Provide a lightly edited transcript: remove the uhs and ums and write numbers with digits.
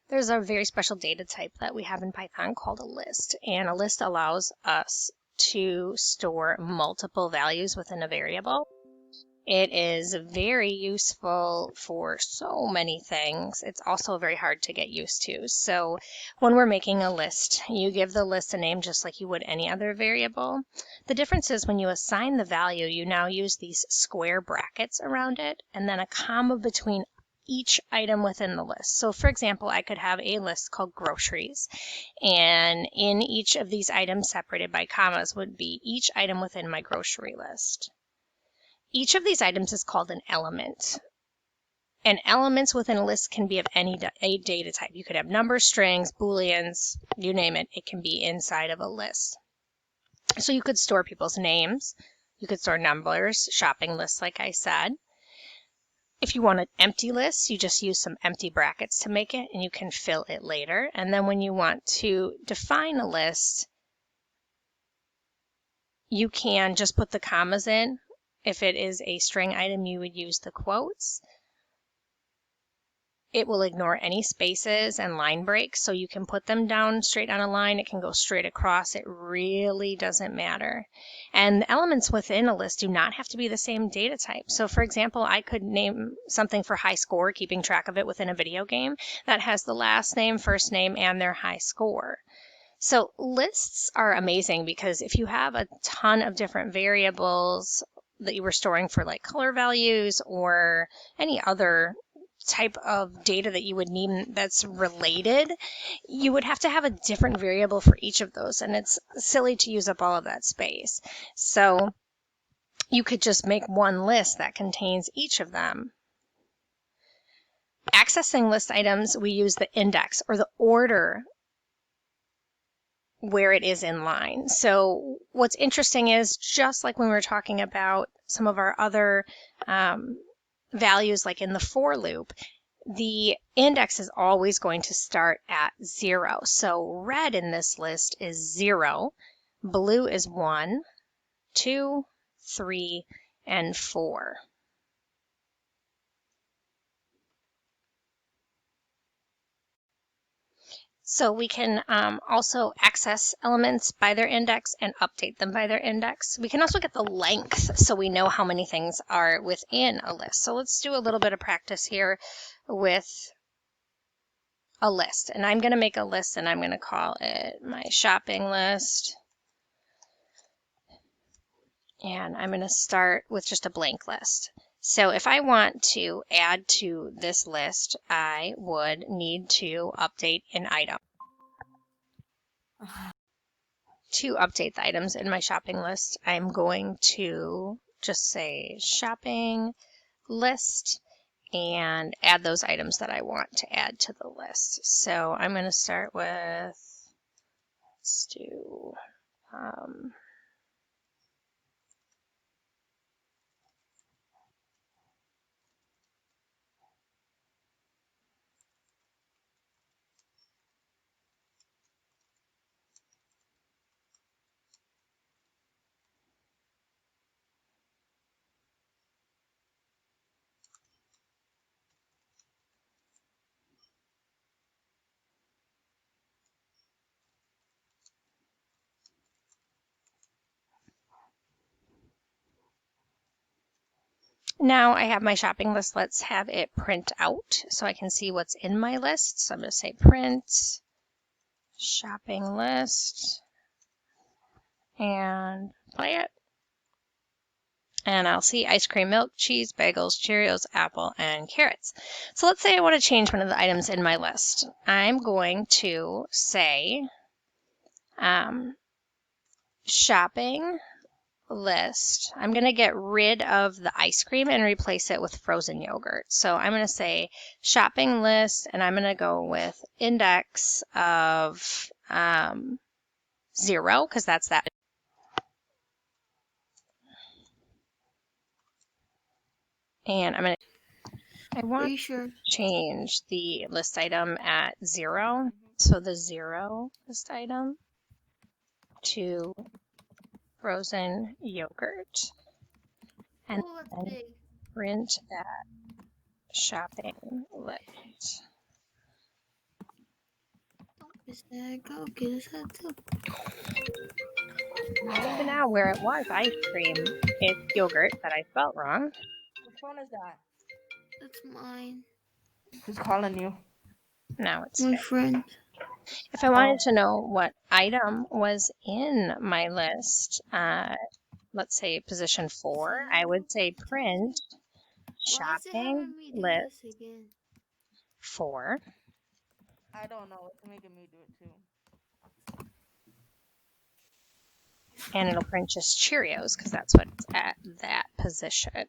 There's a very special data type that we have in Python called a list, and a list allows us to store multiple values within a variable. It is very useful for so many things. It's also very hard to get used to. So when we're making a list, you give the list a name just like you would any other variable. The difference is when you assign the value, you now use these square brackets around it and then a comma between each item within the list. So for example, I could have a list called groceries, and in each of these items separated by commas would be each item within my grocery list. Each of these items is called an element. And elements within a list can be of any data type. You could have numbers, strings, booleans, you name it. It can be inside of a list. So you could store people's names. You could store numbers, shopping lists, like I said. If you want an empty list, you just use some empty brackets to make it, and you can fill it later. And then when you want to define a list, you can just put the commas in. If it is a string item, you would use the quotes. It will ignore any spaces and line breaks, so you can put them down straight on a line. It can go straight across. It really doesn't matter. And the elements within a list do not have to be the same data type. So for example, I could name something for high score, keeping track of it within a video game, that has the last name, first name, and their high score. So lists are amazing because if you have a ton of different variables that you were storing for like color values or any other type of data that you would need that's related, you would have to have a different variable for each of those, and it's silly to use up all of that space. So you could just make one list that contains each of them. Accessing list items, we use the index or the order where it is in line. So what's interesting is, just like when we were talking about some of our other values, like in the for loop, the index is always going to start at 0. So red in this list is 0, blue is 1, 2, 3, and 4. So we can also access elements by their index and update them by their index. We can also get the length so we know how many things are within a list. So let's do a little bit of practice here with a list. And I'm going to make a list and I'm going to call it my shopping list. And I'm going to start with just a blank list. So if I want to add to this list, I would need to update an item. To update the items in my shopping list, I'm going to just say shopping list and add those items that I want to add to the list. So I'm going to start with, let's do, now I have my shopping list. Let's have it print out so I can see what's in my list. So I'm going to say print shopping list and play it. And I'll see ice cream, milk, cheese, bagels, Cheerios, apple, and carrots. So let's say I want to change one of the items in my list. I'm going to say shopping list. I'm going to get rid of the ice cream and replace it with frozen yogurt. So I'm going to say shopping list, and I'm going to go with index of 0, because that's that. And I want to change the list item at 0. So the 0 list item to frozen yogurt. And then print that shopping list. Go get his head too. So now where it was ice cream, it's yogurt that I spelled wrong. Which one is that? That's mine. Who's calling you? Now it's My fixed. friend. If I wanted to know what item was in my list, let's say position 4, I would say print Why is it shopping having me do list this again? 4. I don't know. It's making me do it too. And it'll print just Cheerios because that's what's at that position.